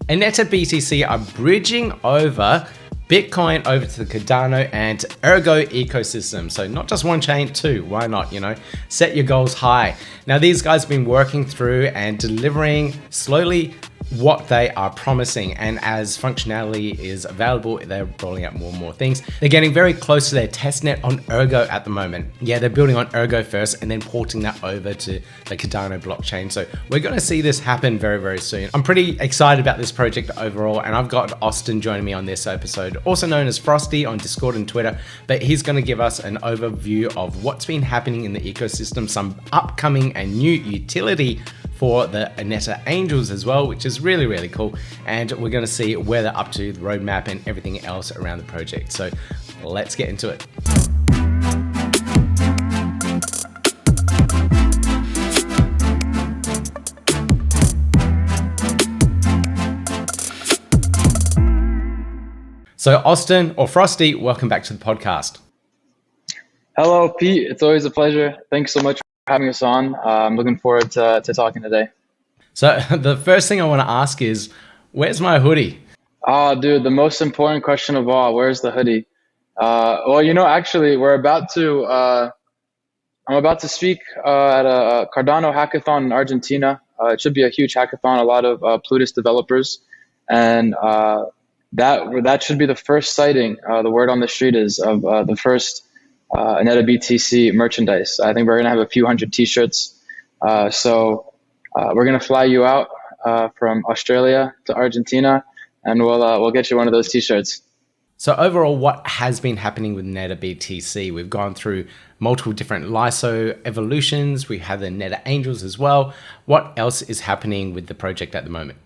AnetaBTC are bridging over Bitcoin over to the Cardano and Ergo ecosystem. So not just one chain, two. Why not, set your goals high. Now, these guys have been working through and delivering slowly what they are promising, and as functionality is available, they're rolling out more and more things. They're getting very close to their testnet on Ergo at the moment. Yeah, they're building on Ergo first and then porting that over to the Cardano blockchain. So we're going to see this happen very, very soon. I'm pretty excited about this project overall, and I've got Austin joining me on this episode, also known as Frosty on Discord and Twitter, but he's going to give us an overview of what's been happening in the ecosystem, some upcoming and new utility for the Aneta Angels as well, which is really, really cool. And we're going to see where they're up to, the roadmap and everything else around the project. So let's get into it. So Austin, or Frosty, welcome back to the podcast. Hello, Pete. It's always a pleasure. Thanks so much for having us on. I'm looking forward to talking today. So the first thing I want to ask is, where's my hoodie? Oh, dude, the most important question of all, where's the hoodie? Actually, I'm about to speak at a Cardano hackathon in Argentina. It should be a huge hackathon, a lot of Plutus developers. And that should be the first sighting, the word on the street is, of the first AnetaBTC merchandise. I think we're going to have a few hundred t-shirts. So we're going to fly you out from Australia to Argentina, and we'll get you one of those t-shirts. So overall, what has been happening with AnetaBTC? We've gone through multiple different LISO evolutions. We have the Neta Angels as well. What else is happening with the project at the moment?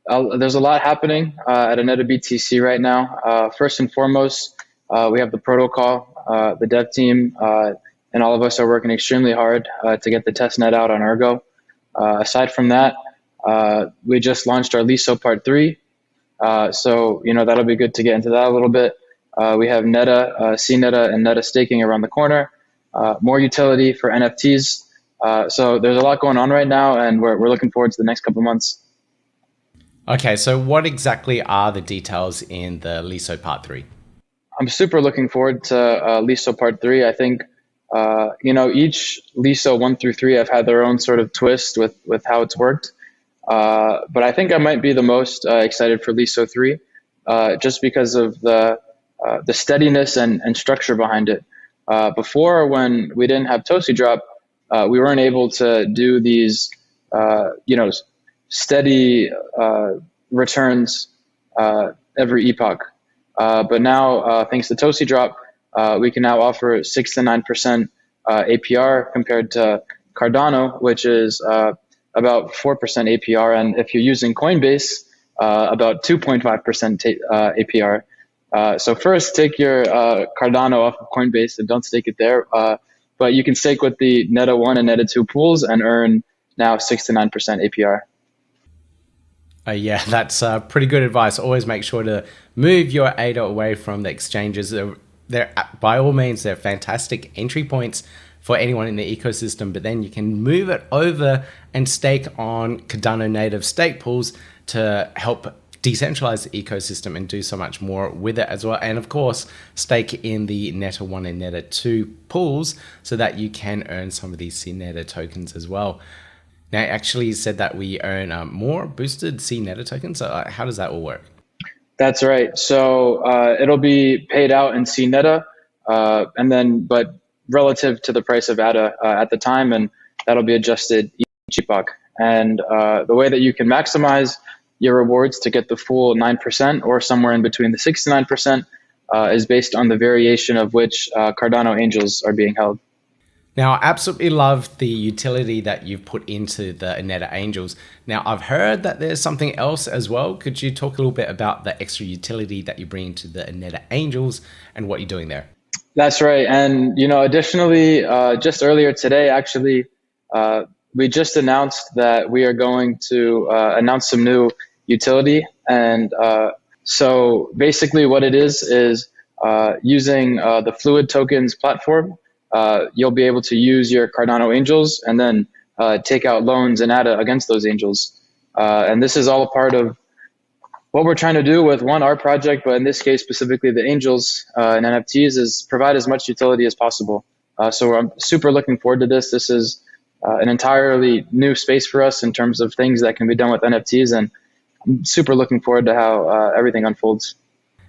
There's a lot happening at AnetaBTC right now. First and foremost, we have the protocol. The dev team and all of us are working extremely hard to get the testnet out on Ergo. Aside from that, we just launched our LISO Part 3. So that'll be good to get into that a little bit. We have NETA, cNETA, and NETA staking around the corner. More utility for NFTs. So there's a lot going on right now, and we're looking forward to the next couple months. Okay, so what exactly are the details in the LISO Part 3? I'm super looking forward to LISO Part 3. I think, each LISO 1 through 3 have had their own sort of twist with how it's worked. But I think I might be the most excited for LISO 3, just because of the steadiness and structure behind it. Before, when we didn't have Tosi Drop, we weren't able to do these, steady returns every epoch. But now, thanks to Tosi Drop, we can now offer 6 to 9% APR compared to Cardano, which is about 4% APR. And if you're using Coinbase, about 2.5% APR. So first, take your Cardano off of Coinbase and don't stake it there. But you can stake with the NETA 1 and NETA 2 pools and earn now 6 to 9% APR. Yeah, that's pretty good advice. Always make sure to move your ADA away from the exchanges. They're by all means, they're fantastic entry points for anyone in the ecosystem, but then you can move it over and stake on Cardano native stake pools to help decentralize the ecosystem and do so much more with it as well. And of course, stake in the NETA 1 and NETA 2 pools so that you can earn some of these cNETA tokens as well. Now, it actually said that we earn more boosted cNETA tokens. So how does that all work? That's right. So it'll be paid out in cNETA, but relative to the price of ADA at the time, and that'll be adjusted each epoch. And the way that you can maximize your rewards to get the full 9% or somewhere in between the 6 to 9% is based on the variation of which Cardano Angels are being held. Now, I absolutely love the utility that you've put into the Aneta Angels. Now, I've heard that there's something else as well. Could you talk a little bit about the extra utility that you bring to the Aneta Angels and what you're doing there? That's right. And, additionally, just earlier today, actually, we just announced that we are going to announce some new utility. And so basically what it is using the FluidTokens platform. You'll be able to use your Cardano Angels and then take out loans and ADA against those Angels. And this is all a part of what we're trying to do with our project, but in this case specifically the Angels and NFTs, is provide as much utility as possible. So I'm super looking forward to this. This is an entirely new space for us in terms of things that can be done with NFTs, and I'm super looking forward to how everything unfolds.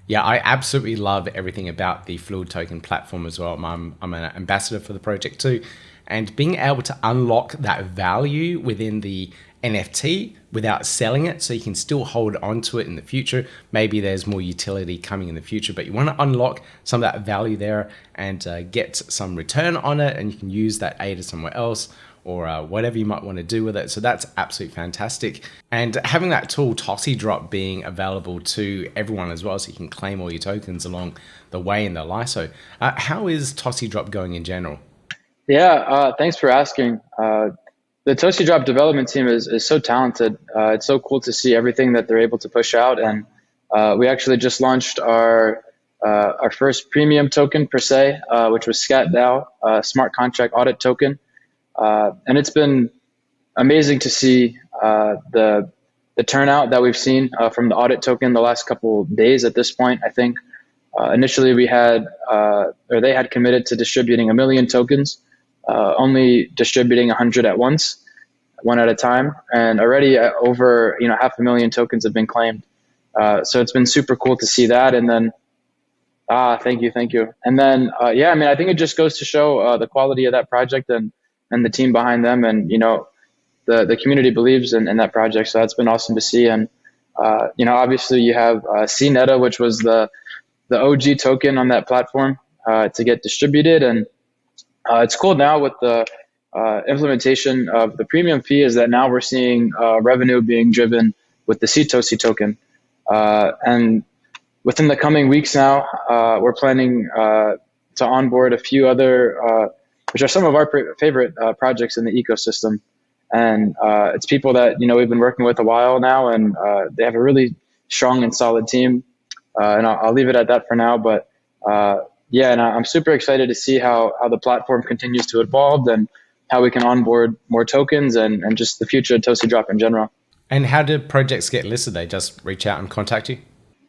Yeah, I absolutely love everything about the Fluid Token platform as well. I'm an ambassador for the project too. And being able to unlock that value within the NFT without selling it, so you can still hold on to it in the future. Maybe there's more utility coming in the future, but you want to unlock some of that value there and get some return on it, and you can use that ADA somewhere else, or whatever you might want to do with it. So that's absolutely fantastic. And having that tool, Tosi Drop, being available to everyone as well, so you can claim all your tokens along the way in the LISO. How is Tosi Drop going in general? Yeah, thanks for asking. The Tosi Drop development team is so talented. It's so cool to see everything that they're able to push out. And we actually just launched our first premium token per se, which was SCAT-DAO, smart contract audit token. And it's been amazing to see the turnout that we've seen from the audit token the last couple days at this point. I think initially we had, or they had committed to distributing 1 million tokens, only distributing 100 at once, one at a time. And already over 500,000 tokens have been claimed. So it's been super cool to see that. And then, thank you. And then, yeah, I mean, I think it just goes to show the quality of that project and the team behind them, and the community believes in that project. So that's been awesome to see. And obviously you have cNETA, which was the OG token on that platform to get distributed. And it's cool now with the implementation of the premium fee, is that now we're seeing revenue being driven with the Tosi token. And within the coming weeks now, we're planning to onboard a few other, which are some of our favorite projects in the ecosystem. And it's people that we've been working with a while now, and they have a really strong and solid team. And I'll leave it at that for now. But yeah, and I'm super excited to see how the platform continues to evolve, and how we can onboard more tokens, and just the future of Tosi Drop in general. And how do projects get listed? They just reach out and contact you?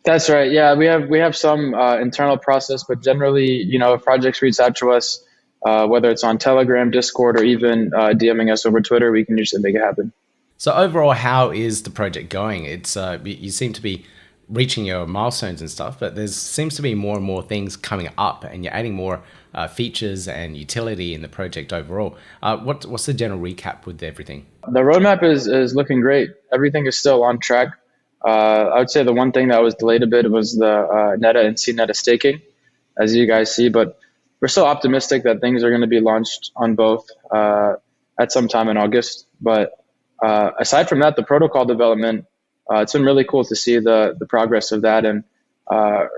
That's right. Yeah, we have some internal process, but generally, if projects reach out to us, whether it's on Telegram, Discord, or even DMing us over Twitter, we can usually make it happen. So overall, how is the project going? It's you seem to be reaching your milestones and stuff, but there seems to be more and more things coming up, and you're adding more features and utility in the project overall. What's the general recap with everything? The roadmap is looking great. Everything is still on track. I would say the one thing that was delayed a bit was the NETA and cNETA staking, as you guys see, but we're still optimistic that things are going to be launched on both at some time in August. But aside from that, the protocol development, it's been really cool to see the progress of that. And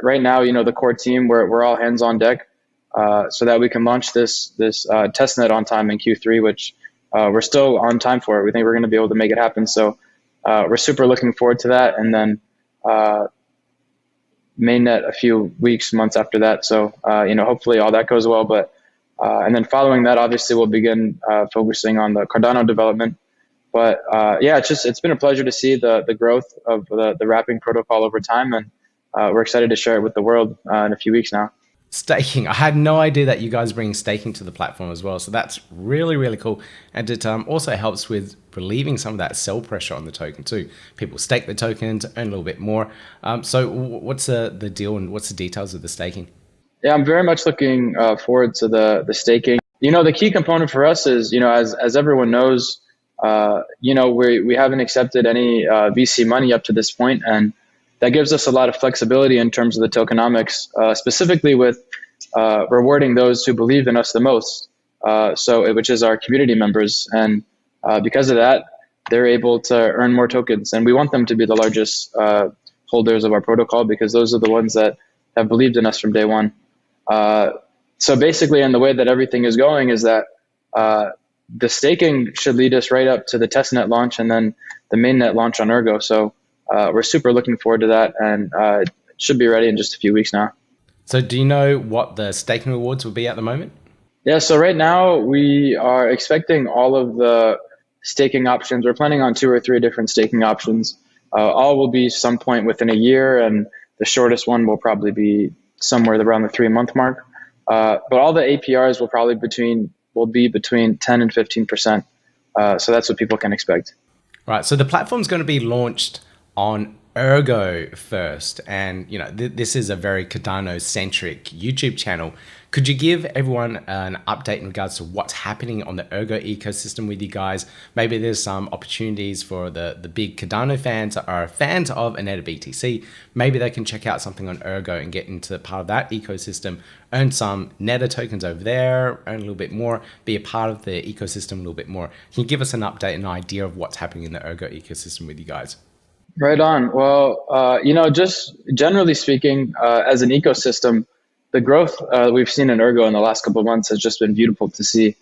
right now, the core team, we're all hands on deck so that we can launch this testnet on time in Q3, which we're still on time for it. We think we're going to be able to make it happen. So we're super looking forward to that. And then mainnet a few weeks, months after that. So, hopefully all that goes well. But and then following that, obviously, we'll begin focusing on the Cardano development. But yeah, it's been a pleasure to see the growth of the wrapping protocol over time, and we're excited to share it with the world in a few weeks now. Staking. I had no idea that you guys bring staking to the platform as well. So that's really, really cool. And it also helps with relieving some of that sell pressure on the token too. People stake the tokens, earn a little bit more. So what's the deal, and what's the details of the staking? Yeah, I'm very much looking forward to the staking. The key component for us is, as everyone knows, we haven't accepted any VC money up to this point, and that gives us a lot of flexibility in terms of the tokenomics, specifically with rewarding those who believe in us the most, which is our community members. And because of that, they're able to earn more tokens. And we want them to be the largest holders of our protocol, because those are the ones that have believed in us from day one. So basically, and the way that everything is going is that the staking should lead us right up to the testnet launch, and then the mainnet launch on Ergo. So we're super looking forward to that, and it should be ready in just a few weeks now. So do you know what the staking rewards will be at the moment? Yeah, so right now we are expecting all of the staking options. We're planning on 2 or 3 different staking options. All will be some point within a year, and the shortest one will probably be somewhere around the 3-month mark. But all the APRs will be between 10 and 15%. So that's what people can expect. Right. So the platform's going to be launched on Ergo first, and this is a very Cardano-centric YouTube channel. Could you give everyone an update in regards to what's happening on the Ergo ecosystem with you guys? Maybe there's some opportunities for the big Cardano fans that are fans of AnetaBTC. Maybe they can check out something on Ergo and get into part of that ecosystem, earn some NETA tokens over there, earn a little bit more, be a part of the ecosystem a little bit more. Can you give us an update, an idea of what's happening in the Ergo ecosystem with you guys? Right on. Well, just generally speaking, as an ecosystem, the growth we've seen in Ergo in the last couple of months has just been beautiful to see.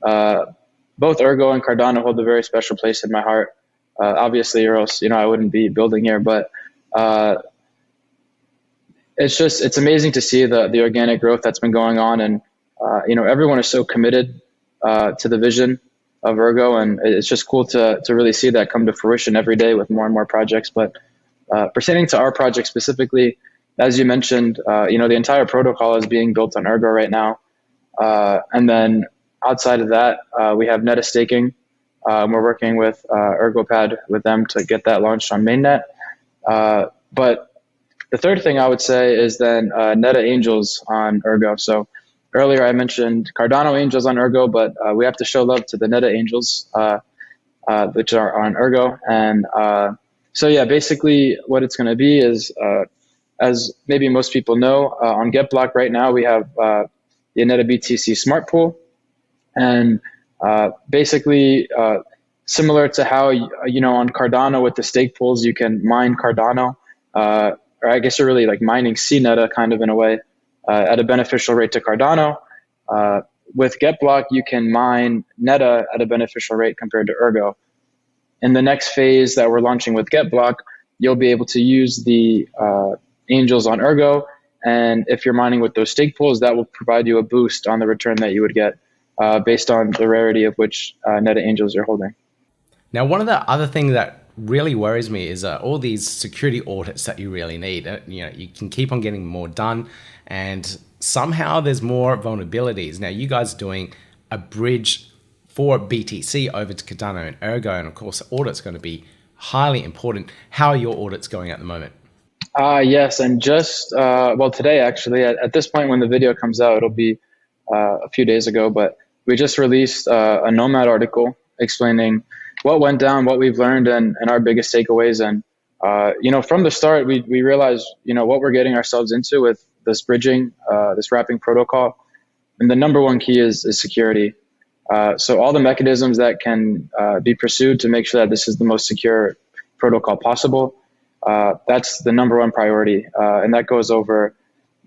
Both Ergo and Cardano hold a very special place in my heart. Obviously, or else I wouldn't be building here. But it's amazing to see the organic growth that's been going on, and everyone is so committed to the vision of Ergo, and it's just cool to really see that come to fruition every day with more and more projects. But pertaining to our project specifically, as you mentioned, the entire protocol is being built on Ergo right now. And then outside of that, we have NETA staking. We're working with ErgoPad with them to get that launched on mainnet. But the third thing I would say is then NETA Angels on Ergo. So earlier I mentioned Cardano Angels on Ergo, but we have to show love to the NETA Angels, which are on Ergo. And so yeah, basically what it's going to be is, as maybe most people know, on GetBlock right now we have the AnetaBTC Smart Pool, and basically similar to how on Cardano with the stake pools you can mine Cardano, or I guess you're really like mining cNETA kind of in a way at a beneficial rate to Cardano. With GetBlock you can mine NETA at a beneficial rate compared to Ergo. In the next phase that we're launching with GetBlock, you'll be able to use the Angels on Ergo, and if you're mining with those stake pools, that will provide you a boost on the return that you would get based on the rarity of which NETA Angels you're holding. Now, one of the other things that really worries me is all these security audits that you really need. You can keep on getting more done, and somehow there's more vulnerabilities. Now, you guys are doing a bridge for BTC over to Cardano and Ergo, and of course, the audit's going to be highly important. How are your audits going at the moment? Yes, and just, today actually, at this point when the video comes out, it'll be a few days ago, but we just released a Nomad article explaining what went down, what we've learned, and our biggest takeaways. And, from the start, we realized, what we're getting ourselves into with this bridging, this wrapping protocol. And the number one key is security. So all the mechanisms that can be pursued to make sure that this is the most secure protocol possible, that's the number one priority. And that goes over,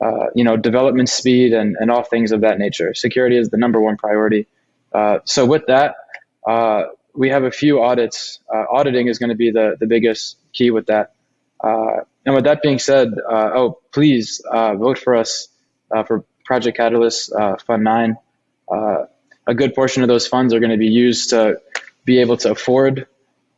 development speed and all things of that nature. Security is the number one priority. So with that, we have a few audits. Auditing is going to be the biggest key with that. And with that being said, please vote for us for Project Catalyst Fund 9. A good portion of those funds are going to be used to be able to afford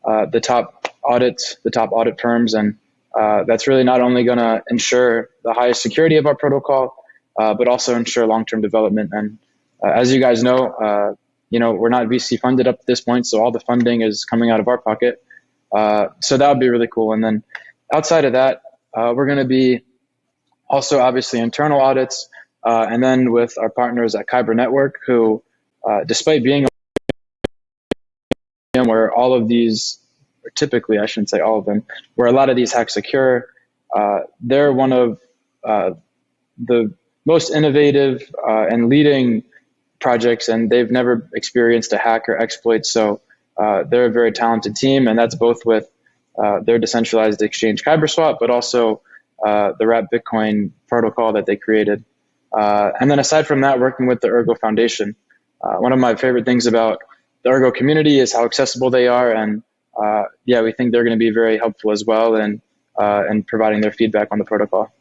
the top audit firms, and that's really not only going to ensure the highest security of our protocol, but also ensure long-term development. And as you guys know, we're not VC funded up to this point, so all the funding is coming out of our pocket. So that would be really cool. And then outside of that, we're going to be also obviously internal audits, and then with our partners at Kyber Network, who, despite being where all of these, or typically, I shouldn't say all of them, where a lot of these hacks occur, they're one of the most innovative and leading projects, and they've never experienced a hack or exploit. So they're a very talented team, and that's both with their decentralized exchange KyberSwap, but also the Wrap Bitcoin protocol that they created. And then aside from that, working with the Ergo Foundation. One of my favorite things about the Ergo community is how accessible they are, and we think they're going to be very helpful as well in providing their feedback on the protocol.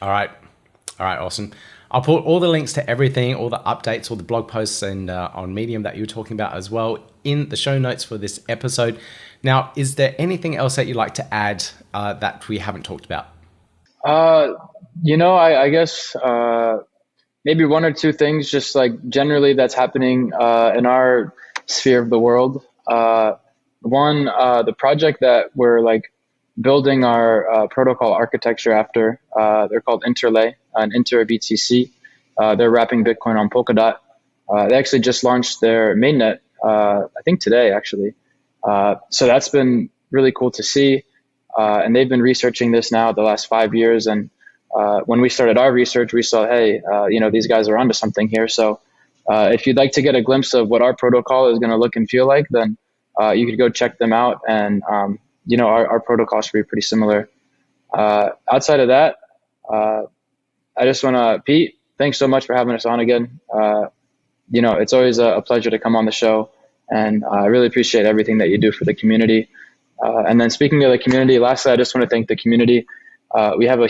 All right, awesome. I'll put all the links to everything, all the updates, all the blog posts, and on Medium that you were talking about as well in the show notes for this episode. Now, is there anything else that you'd like to add that we haven't talked about? I guess maybe one or two things, just like generally that's happening in our sphere of the world. One, the project that we're like building our protocol architecture after, they're called Interlay and AnetaBTC. They're wrapping Bitcoin on Polkadot. They actually just launched their mainnet, I think today actually. So that's been really cool to see. And they've been researching this now the last 5 years. And when we started our research, we saw, hey, these guys are onto something here. So if you'd like to get a glimpse of what our protocol is going to look and feel like, then you could go check them out. And, our protocol should be pretty similar. Outside of that, I just want to, Pete, thanks so much for having us on again. It's always a pleasure to come on the show. And I really appreciate everything that you do for the community. And then speaking of the community, lastly, I just want to thank the community. We have a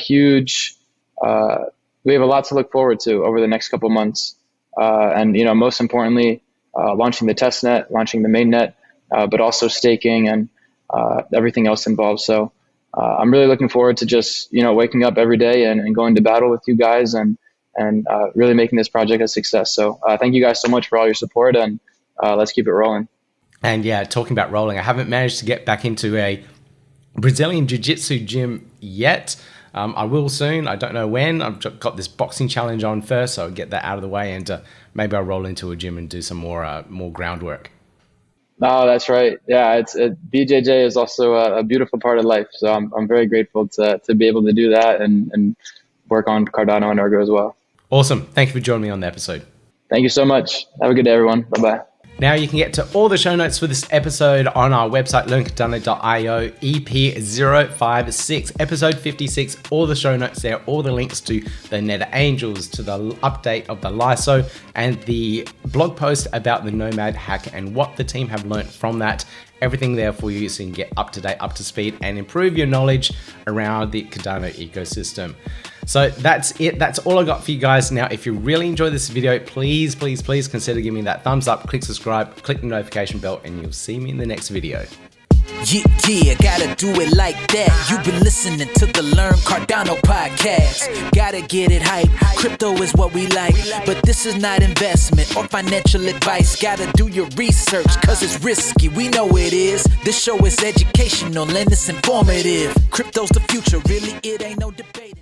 lot to look forward to over the next couple months. And most importantly, launching the testnet, launching the mainnet, but also staking and everything else involved. So I'm really looking forward to just, waking up every day and going to battle with you guys and really making this project a success. So thank you guys so much for all your support, and let's keep it rolling. And yeah, talking about rolling, I haven't managed to get back into a Brazilian Jiu-Jitsu gym yet. I will soon. I don't know when. I've got this boxing challenge on first, so I'll get that out of the way, and maybe I'll roll into a gym and do some more groundwork. Oh, that's right. Yeah, BJJ is also a beautiful part of life. So I'm very grateful to be able to do that and work on Cardano and Ergo as well. Awesome. Thank you for joining me on the episode. Thank you so much. Have a good day, everyone. Bye-bye. Now you can get to all the show notes for this episode on our website, learncardano.io, EP056, episode 56, all the show notes there, all the links to the NETA Angels, to the update of the LISO, and the blog post about the Nomad hack and what the team have learned from that. Everything there for you so you can get up to date, up to speed, and improve your knowledge around the Cardano ecosystem. So that's it. That's all I got for you guys. Now, if you really enjoyed this video, please consider giving me that thumbs up, click subscribe, click the notification bell, and you'll see me in the next video. Yeah, gotta do it like that. You've been listening to the Learn Cardano podcast. Gotta get it hype. Crypto is what we like, but this is not investment or financial advice. Gotta do your research, cause it's risky. We know it is. This show is educational and it's informative. Crypto's the future, really, it ain't no debating.